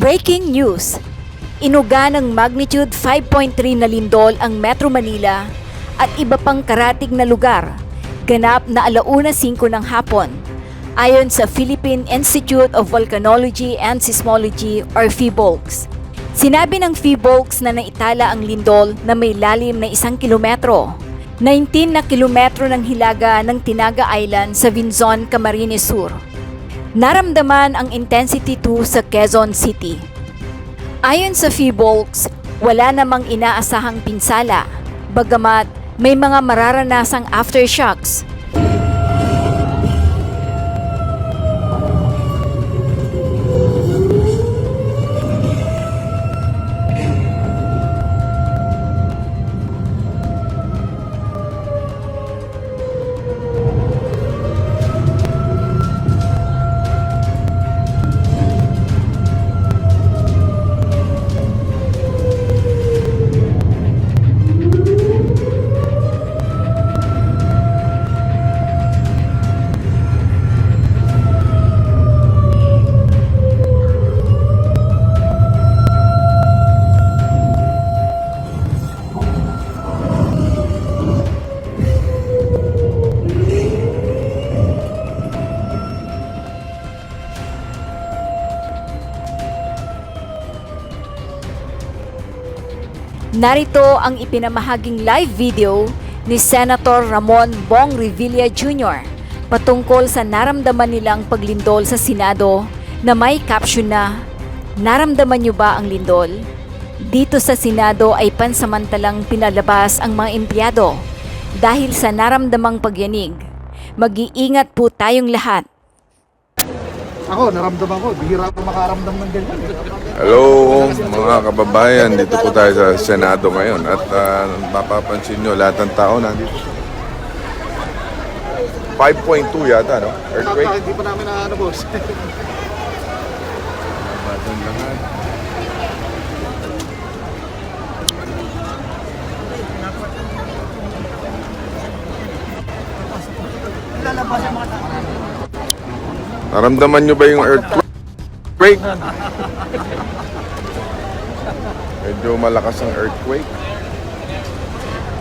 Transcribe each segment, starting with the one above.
Breaking news! Inuga ng magnitude 5.3 na lindol ang Metro Manila at iba pang karatig na lugar, ganap na 1:05 ng hapon. Ayon sa Philippine Institute of Volcanology and Seismology or PHIVOLCS. Sinabi ng PHIVOLCS na naitala ang lindol na may lalim na 1 kilometro. 19 na kilometro ng hilaga ng Tinaga Island sa Vinzon, Camarines Sur. Naramdaman ang intensity 2 sa Quezon City. Ayon sa PHIVOLCS, wala namang inaasahang pinsala, bagamat may mga mararanasang aftershocks. Narito ang ipinamahaging live video ni Senator Ramon Bong Revilla Jr. patungkol sa naramdaman nilang paglindol sa Senado na may caption na, "Naramdaman niyo ba ang lindol?" Dito sa Senado ay pansamantalang pinalabas ang mga empleyado dahil sa naramdamang pagyanig. Mag-iingat po tayong lahat. Ako, naramdaman ko. Bihira ako makaramdam ng ganyan. Hello mga kababayan, dito po tayo sa Senado ngayon at mapapansin nyo lahat ng tao nandito. 5.2 yata, no? Earthquake? Hindi pa namin na boss. Batang lahat. Naramdaman nyo ba yung earthquake? Medyo malakas ang earthquake.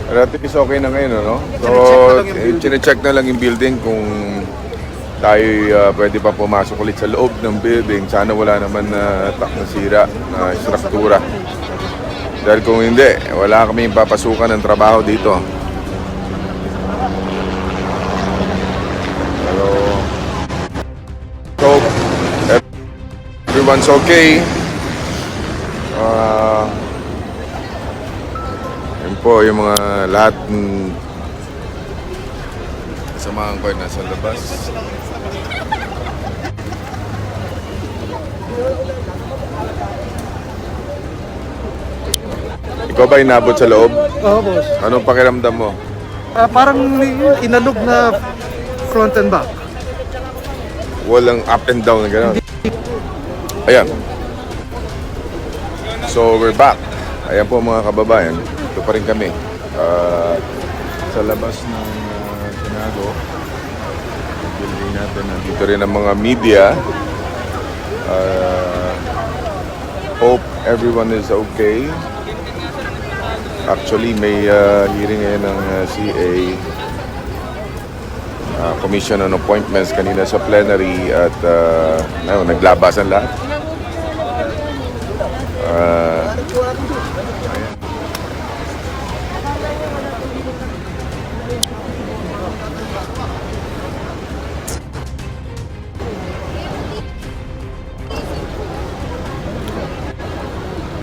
Pero at least okay na ngayon, no? So, chinecheck na lang yung building kung tayo pwede pa pumasok ulit sa loob ng building. Sana wala naman na nasira na struktura. Dahil kung hindi, wala kami papasukan ng trabaho dito. So, everyone's okay. Yun po yung mga lahat samahan ko nasa labas. Ikaw ba inabot sa loob? Oo, boss. Anong pakiramdam mo? Parang inalog na front and back. Walang up and down na gano'n. Ayan. So, we're back. Ayan po mga kababayan. Ito pa rin kami. Sa labas ng Senado. Building natin. Nandito rin ang mga media. Hope everyone is okay. Actually, may hearing ngayon ng CA. Commission on Appointments kanina sa plenary at naglabasan lahat.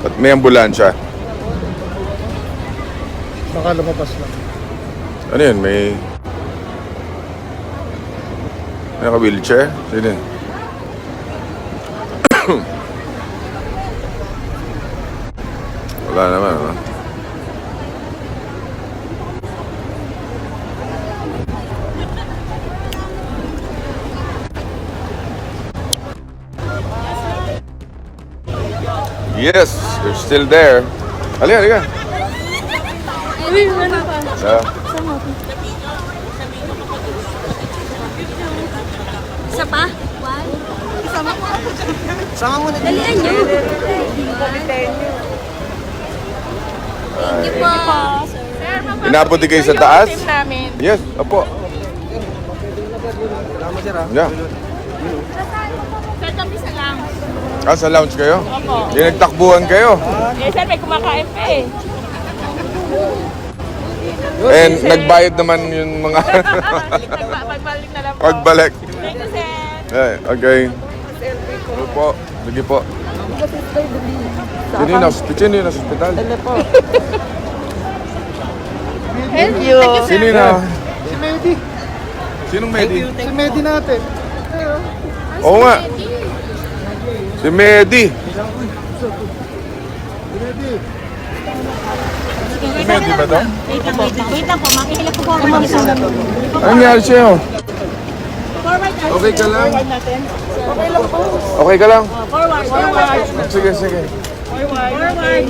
At may ambulansya. Baka lumabas lang. Ano yun? May naka-wheelchair? Sino? Wala naman, no? Yes, they're still there. Halika, halika. Isa pa? Isa Sama mo na. Dalian nyo. Thank you po. Inabot din kayo sa taas? Yes, opo. Sama sir ha. Yeah. Sir, kami sa lang. Ah, sa lounge kayo? Opo. Yung nagtakbuhan kayo? Eh, sir, may kumakain pa eh. And nagbayad naman yung mga Pagbalik na lang po. pagbalik. Thank you, sir. Eh, okay. Ano po? Sige po. Sino yun sa hospital? Thank you. Sino yun na? Si Medi. Sinong Medi? Si Medi natin. Oo nga. Si Medi. Si Medi. Si Medi ba to? Wait lang po, makihilap po ako. Anong nangyari sa'yo? Okay ka lang? Okay ka lang? Forward. Sige, sige. Forward.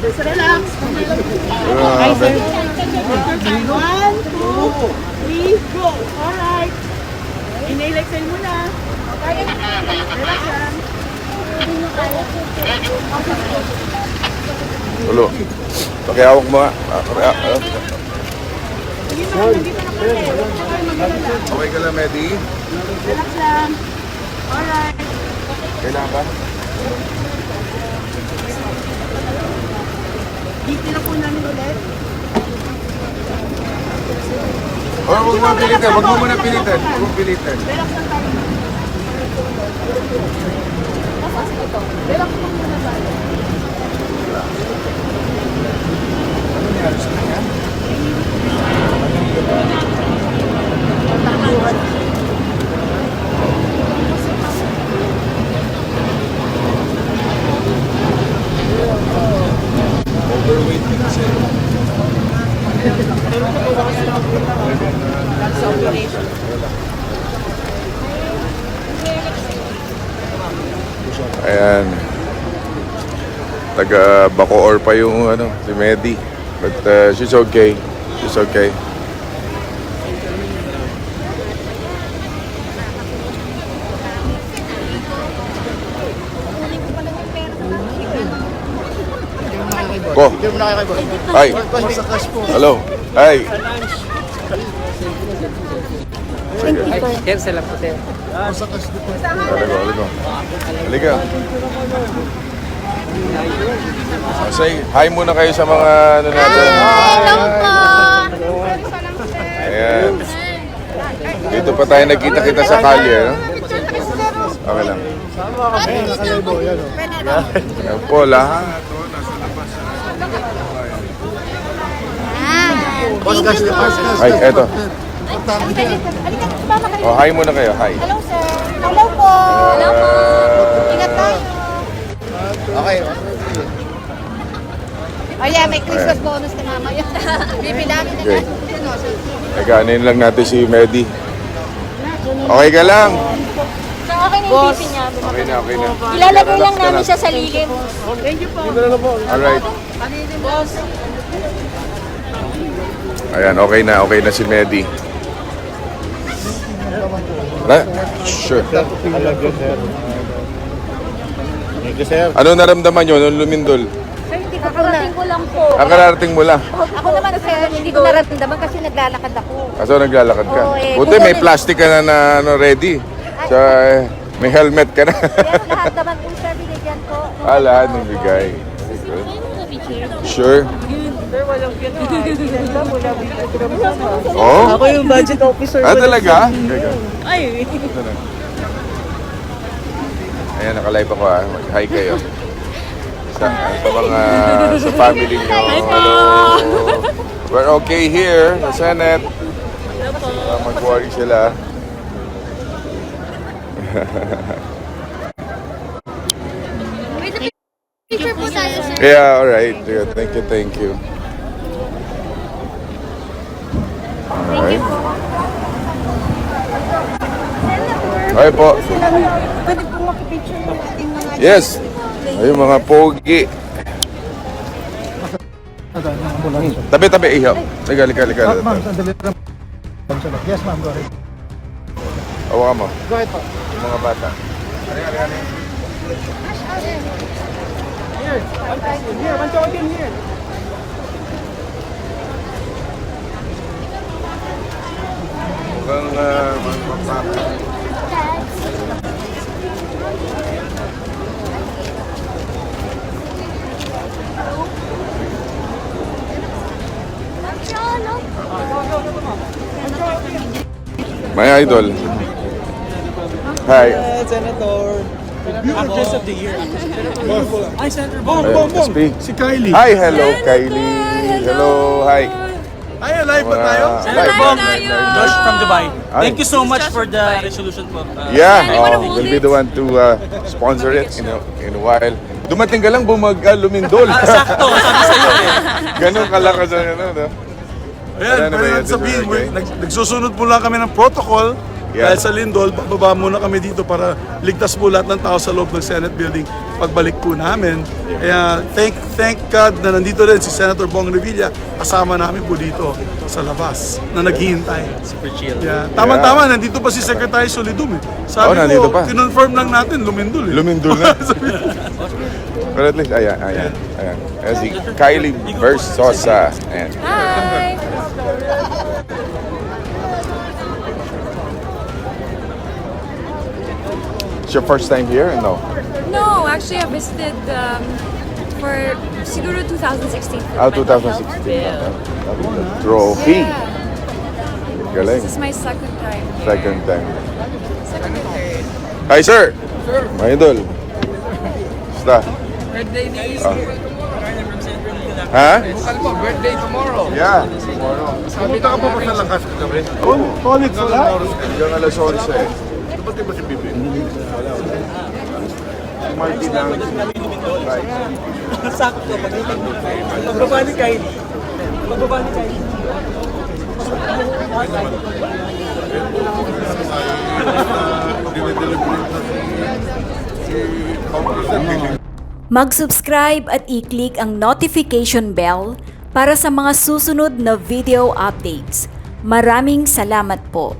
Relax. Grabe. 1, 2, 3, go. Alright. Inhale, exhale muna. Relax yan. Tulo. Pakihawak mo nga. Okay ka lang, Medi? Relax lang. Alright. Kailangan ba? Dito na po namin ulit. Oh, huwag mo pilitin. Huwag mo muna pilitin. Huwag mo pilitin. Relax lang tayo. Relax lang muna tayo. Overweight ka kasi. Ayan. Taga Bacoor pa yung si Medi. But she's okay. She's okay. Ko. Hindi mo na kayo boss. Hi. Sa cash po. Hello. Hi. Sir, salam po sir. Sa cash po. Halika. Halika. Say hi muna kayo sa mga ano natin. Hello po. Ayan. Dito pa tayo nagkita-kita sa kalye. No? Okay lang. Ayan po, lahat. Boss cash po. Ay, eto. Oh, hi muna kayo. Hi. Hello, sir. Hello po. Hello po. Ingat tayo. Okay. Oh yeah, may Christmas bonus na mamaya. Bibilangin na Okay. natin. Teka, anin lang natin si Medi. Okay ka lang? So, okay na yung BP niya. Okay na, okay na. Ilalagay lang namin siya sa lilim. Thank you po. Alright. Boss. Ayan, okay na si Medi. Na? Sure. Thank you sir. Ano naramdaman nyo nung lumindol? Sir, hindi ko karating ko lang po. Ang kararating mo lang. Ako naman, sir, hindi ko naramdaman kasi naglalakad ako. Kaso naglalakad ka. Oo, eh. Buti may plastic ka na ready. So, may helmet ka na. Kaya lahat naman po, sir, binigyan ko. Lahat ng bigay. Sure? Oh? Ako yung budget officer. Talaga? Ay. Ayan, nakalive ako ah. Mag-hi kayo. Sa mga, sa family nyo. Hello. We're okay here sa Senate. Mag-worry sila. Picture po tayo, sir. Yeah, alright. Yeah, thank you. Alright. Ay po. Pwede po makipicture ng ating mga... Yes. Ayun mga pogi. Tabi, ihaw. Liga. Ma'am, sandali lang. Yes ma'am, go ahead. Hawakan mo. Go ahead po. Yung mga bata. Mukhang magpapapa. My idol. Hi. Senator. Actress of the Year. Ay, Senator Bong. SP. Si Kylie. Hi, hello Kylie. Hello, hi. Ay, alive ba tayo? Live, Bong. live. Josh from Dubai. Hi. Thank you so much for the resolution po. Yeah, we'll be the one to sponsor it in a while. Dumating ka lang Lindol. Sakto, sabi sa'yo eh. Ganun kalakas ang ano, no? Ayan, Ano ba pwede yan? natin sabihin, Okay. nagsusunod po lang kami ng protocol. Yeah. Dahil sa Lindol, bababa muna kami dito para ligtas po lahat ng tao sa loob ng Senate building pagbalik po namin. Kaya thank God na nandito rin si Senator Bong Revilla, kasama namin po dito sa labas na naghihintay. Super chill. Yeah. Tama-tama, nandito pa si Secretary Solidum eh. Sabi nandito ko, pa. kinonfirm lang natin, Lumindol eh. Lumindol na. Pero at least, ayan. Ayan, si Kylie Versosa. Ayan. Hi! It's your first time here? No? No, actually I visited for siguro 2016. Ah, 2016. Trophy. Yeah. Galing. This is my second time here. Second time. Second or third. Hi, sir. My idol. Basta. Birthday ni Ha? birthday tomorrow. Yeah. Tomorrow. Pumunta ka pa ba sa lakas kagabi? Oo, college wala. Hanggang alas 11 eh. Ba't di ba si Bibi? Si Martin lang. Right. Sakto, pagbaba ni Kylie. Pagbaba ni Kylie. Mag-subscribe at i-click ang notification bell para sa mga susunod na video updates. Maraming salamat po.